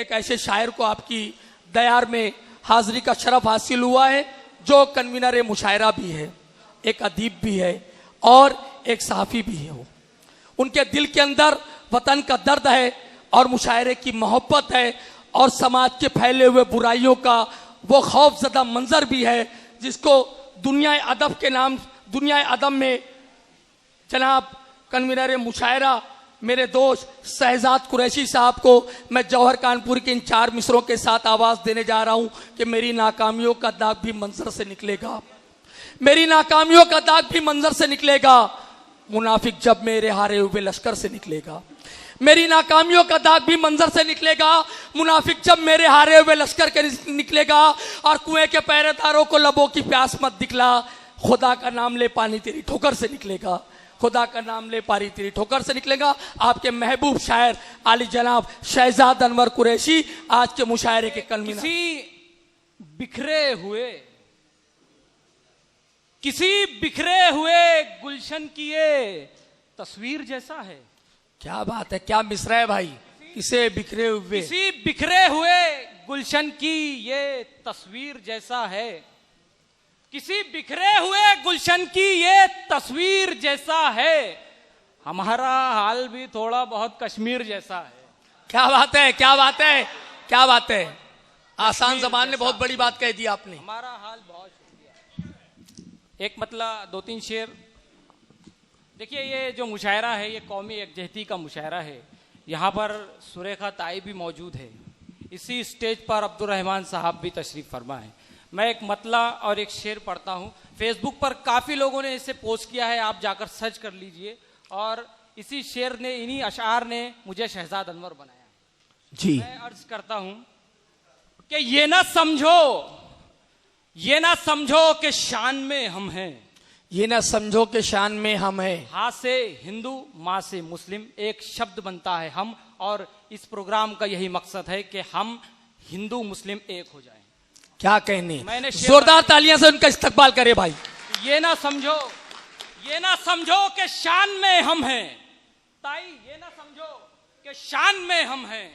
एक ऐसे शायर को आपकी दयार में हाजिरी का शरफ हासिल हुआ है जो कन्वीनर मुशायरा भी है, एक अदीब भी है और एक सहाफ़ी भी है। वो उनके दिल के अंदर वतन का दर्द है और मुशायरे की मोहब्बत है और समाज के फैले हुए बुराइयों का वो खौफजदा मंजर भी है जिसको दुनिया अदब के नाम, दुनिया अदब में जनाब कन्वीनर मुशायरा मेरे दोस्त शहजाद कुरैशी साहब को मैं जौहर कानपुर के इन 4 मिसरों के साथ आवाज देने जा रहा हूं कि मेरी नाकामियों का दाग भी मंजर से निकलेगा, मेरी नाकामियों का दाग भी मंजर से निकलेगा, मुनाफिक जब मेरे हारे हुए लश्कर से निकलेगा। मेरी नाकामियों का दाग भी मंजर से निकलेगा, मुनाफिक जब मेरे हारे हुए लश्कर के निकलेगा। और कुएं के पहरेदारों को लबों की प्यास मत दिखला, खुदा का नाम ले पानी तेरी ठोकर से निकलेगा, खुदा का नाम ले पानी तेरी ठोकर से निकलेगा। आपके महबूब शायर आली जनाब शहजाद अनवर कुरैशी आज के मुशायरे के कन्वीनर। किसी बिखरे हुए गुलशन की ये तस्वीर जैसा है। क्या बात है, क्या मिसरा है भाई। किसी बिखरे हुए गुलशन की ये तस्वीर जैसा है, किसी बिखरे हुए गुलशन की ये तस्वीर जैसा है, हमारा हाल भी थोड़ा बहुत कश्मीर जैसा है। क्या बात है, क्या बात है, क्या बात है। आसान जबान ने बहुत बड़ी बात कह दी आपने। हमारा हाल बहुत शुक्रिया। एक मतलब 2-3 शेर। देखिए ये जो मुशायरा है ये कौमी यकजहती का मुशायरा है। यहाँ पर सुरेखा ताई भी मौजूद है। इसी स्टेज पर अब्दुर्रहमान साहब भी तशरीफ फरमा है। मैं एक मतला और एक शेर पढ़ता हूँ। फेसबुक पर काफ़ी लोगों ने इसे पोस्ट किया है, आप जाकर सर्च कर लीजिए। और इसी शेर ने, इन्हीं अशार ने मुझे शहजाद अनवर बनाया जी। मैं अर्ज करता हूँ कि ये ना समझो कि शान में हम हैं, ये ना समझो कि शान में हम हैं। हाथ से हिंदू माँ से मुस्लिम एक शब्द बनता है हम, और इस प्रोग्राम का यही मकसद है कि हम हिंदू मुस्लिम एक हो जाएं। क्या कहने, जोरदार तालियां से उनका इस्तकबाल करे भाई। ये ना समझो कि शान में हम हैं ताई, ये ना समझो कि शान में हम हैं,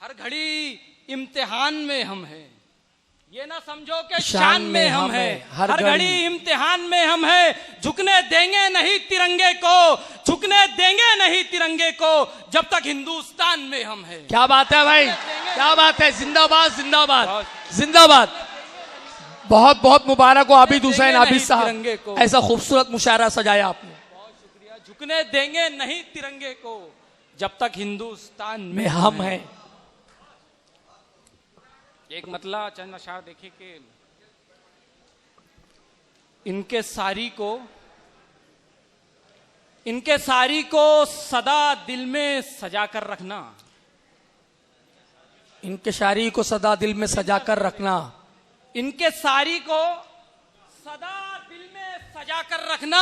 हर घड़ी इम्तिहान में हम हैं। ये ना समझो कि शान में हम हैं, हर घड़ी इम्तिहान में हम हैं। झुकने देंगे नहीं तिरंगे को, झुकने देंगे नहीं तिरंगे को, जब तक हिंदुस्तान में हम हैं। क्या बात है भाई, क्या बात है। जिंदाबाद जिंदाबाद जिंदाबाद। बहुत बहुत मुबारक हो आबिद हुसैन आबिद साहब, ऐसा खूबसूरत मुशायरा सजाया आपने। बहुत शुक्रिया। झुकने देंगे नहीं तिरंगे को, जब तक हिंदुस्तान में हम हैं। एक मतला चंद अशार देखिए कि इनके सारी को सदा दिल में सजा कर रखना, इनके शायरी को सदा दिल में सजा कर रखना, इनके सारी को सदा दिल में सजा कर रखना।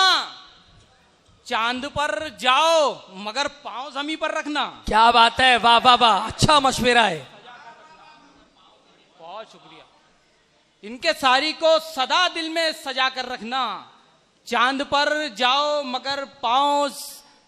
चांद पर जाओ मगर पांव जमीन पर रखना। क्या बात है, वाह वाह वाह, अच्छा मशवरा है। बहुत शुक्रिया। इनके सारी को सदा दिल में सजा कर रखना, चांद पर जाओ मगर पांव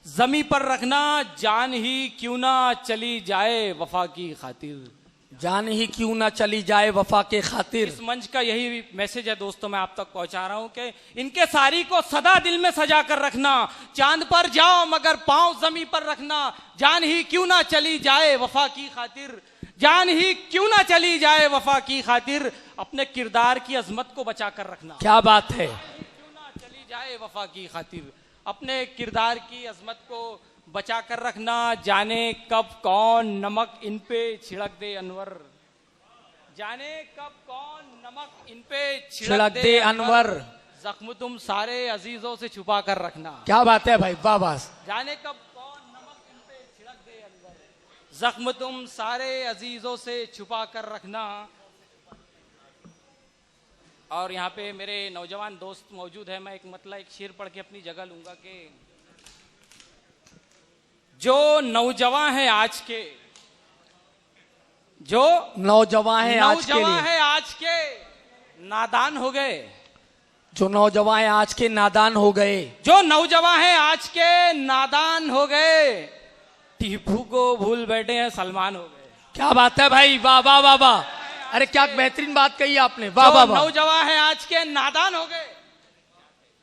जमी पर रखना। जान ही क्यों ना चली जाए वफा की खातिर, जान ही क्यों ना चली जाए वफा के खातिर। इस मंच का यही मैसेज है दोस्तों, मैं आप तक पहुंचा रहा हूं कि इनके सारी को सदा दिल में सजा कर रखना, चांद पर जाओ मगर पांव जमी पर रखना। जान ही क्यों ना चली जाए वफा की खातिर, जान ही क्यों ना चली जाए वफा की खातिर, अपने किरदार की अजमत को बचा कर रखना। क्या बात है। क्यों ना चली जाए वफा की खातिर, अपने किरदार की अजमत को बचा कर रखना। जाने कब कौन नमक इन पे छिड़क दे अनवर, जाने कब कौन नमक इन पे छिड़क दे अनवर। जख्म तुम सारे अजीजों से छुपा कर रखना। क्या बात है भाई, वाह वाह। जाने कब कौन नमक इन पे छिड़क दे अनवर, जख्म तुम सारे अजीजों से छुपा कर रखना। और यहाँ पे मेरे नौजवान दोस्त मौजूद है, मैं एक शेर पढ़ के अपनी जगह लूंगा कि जो नौजवान है आज के, जो नौजवान है आज के नादान हो गए, जो नौजवान है आज के नादान हो गए, जो नौजवान है आज के नादान हो गए। टीपू को भूल बैठे हैं सलमान हो गए। क्या बात है भाई, वाह वाह वाह वाह। अरे क्या बेहतरीन बात कही आपने, वाह वाह वाह। नौजवान है आज के नादान हो गए।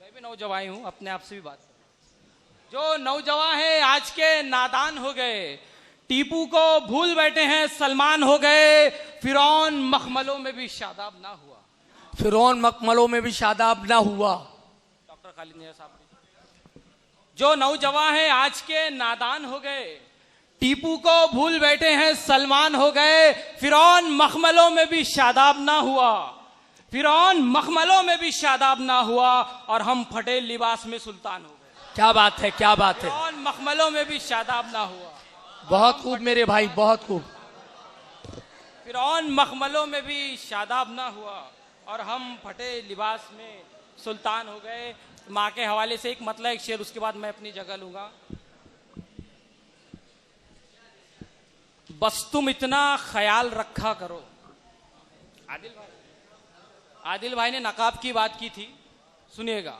मैं भी नौजवान हूं, अपने आप से भी बात कर। जो नौजवान है आज के नादान हो गए, टीपू को भूल बैठे हैं सलमान हो गए, फिरौन मखमलों में भी शादाब ना हुआ। फिरौन मखमलों में भी शादाब ना हुआ। डॉक्टर खालिद निया साहब, जो नौजवान है आज के नादान हो गए, टीपू को भूल बैठे हैं सलमान हो गए, फिरौन मखमलों में भी शादाब ना हुआ। फिरौन मखमलों में भी शादाब ना हुआ और हम फटे लिबास में सुल्तान हो गए। क्या बात है, क्या बात है। फिरौन मखमलों में भी शादाब ना हुआ। बहुत खूब मेरे भाई, बहुत खूब। फिरौन मखमलों में भी शादाब ना हुआ और हम फटे लिबास में सुल्तान हो गए। माँ के हवाले से एक मतलब एक शेर, उसके बाद मैं अपनी जगह लूंगा। बस तुम इतना ख्याल रखा करो। आदिल भाई ने नकाब की बात की थी, सुनिएगा।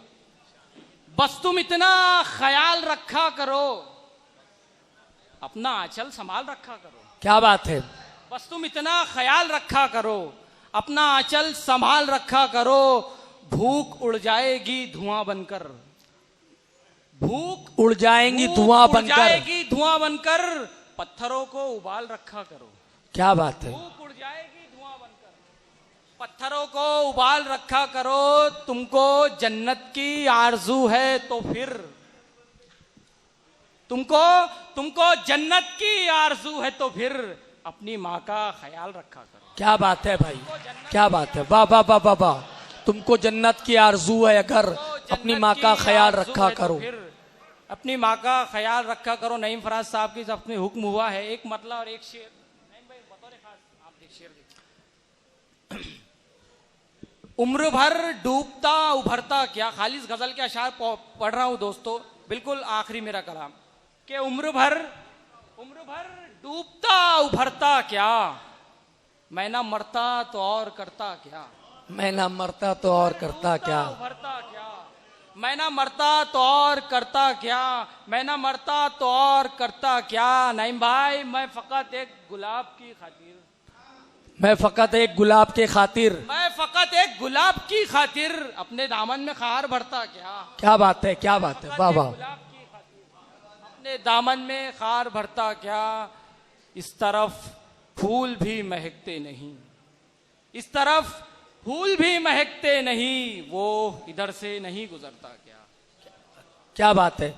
बस तुम इतना ख्याल रखा करो, अपना आंचल संभाल रखा करो। क्या बात है। बस तुम इतना ख्याल रखा करो, अपना आंचल संभाल रखा करो, भूख उड़ जाएगी धुआं बनकर। भूख उड़ जाएंगी धुआं उड़ बनकर। जाएगी धुआं बनकर, पत्थरों को उबाल रखा करो। क्या बात है। भूख उड़ जाएगी धुआं बनकर, पत्थरों को उबाल रखा करो। तुमको जन्नत की आरजू है तो फिर, तुमको जन्नत की आरजू है तो फिर अपनी माँ का ख्याल रखा करो। क्या बात है भाई, क्या बात है, वाह वाह वाह वाह वाह। तुमको जन्नत की आरजू है अगर अपनी माँ का ख्याल रखा करो। फिर अपनी माँ का ख्याल रखा करो। नईम फराज साहब की अपने हुक्म हुआ है, एक मतलब और एक शेर। नईम भाई बतौर खास आप एक शेर देखिए। उम्र भर डूबता उभरता क्या, खालिस गजल के अशार पढ़ रहा हूं दोस्तों, बिल्कुल आखिरी मेरा कलाम, कि उम्र भर डूबता उभरता क्या, मैं ना मरता तो और करता क्या। मैं ना मरता तो और करता क्या। उभरता क्या, मैं ना मरता तो और करता क्या, मैं ना मरता तो और करता क्या। नईम भाई, मैं फकत एक गुलाब की खातिर, मैं फकत एक गुलाब के खातिर, मैं फकत एक गुलाब की खातिर अपने दामन में खार भरता क्या। क्या बात है, क्या बात है, वाह वाह। गुलाब की खातिर अपने दामन में खार भरता क्या। इस तरफ फूल भी महकते नहीं, इस तरफ फूल भी महकते नहीं, वो इधर से नहीं गुजरता क्या। क्या बात है।